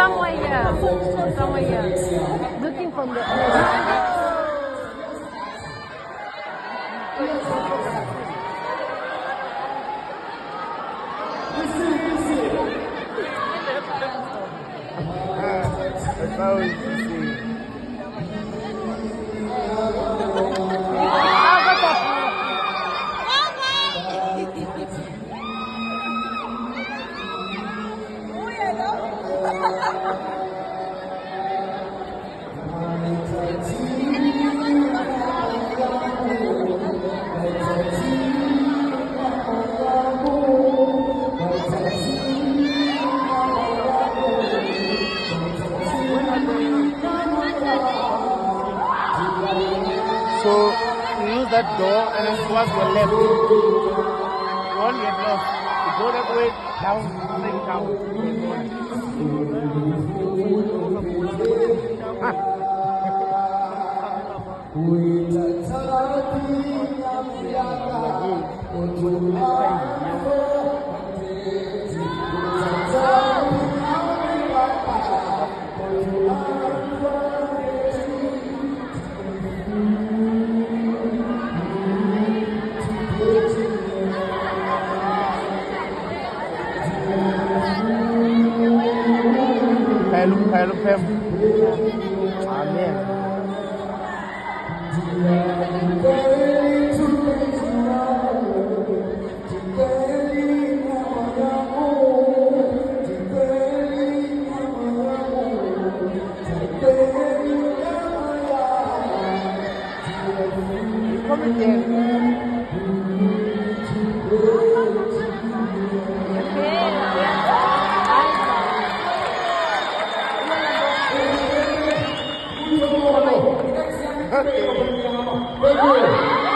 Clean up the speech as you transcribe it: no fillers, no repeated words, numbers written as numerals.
Somewhere here. Somewhere here. Looking from the That's always the same. So you use that door and then towards your left. You won't get lost. You go that way, down, then down. Help him. Amen. Come again. Okay.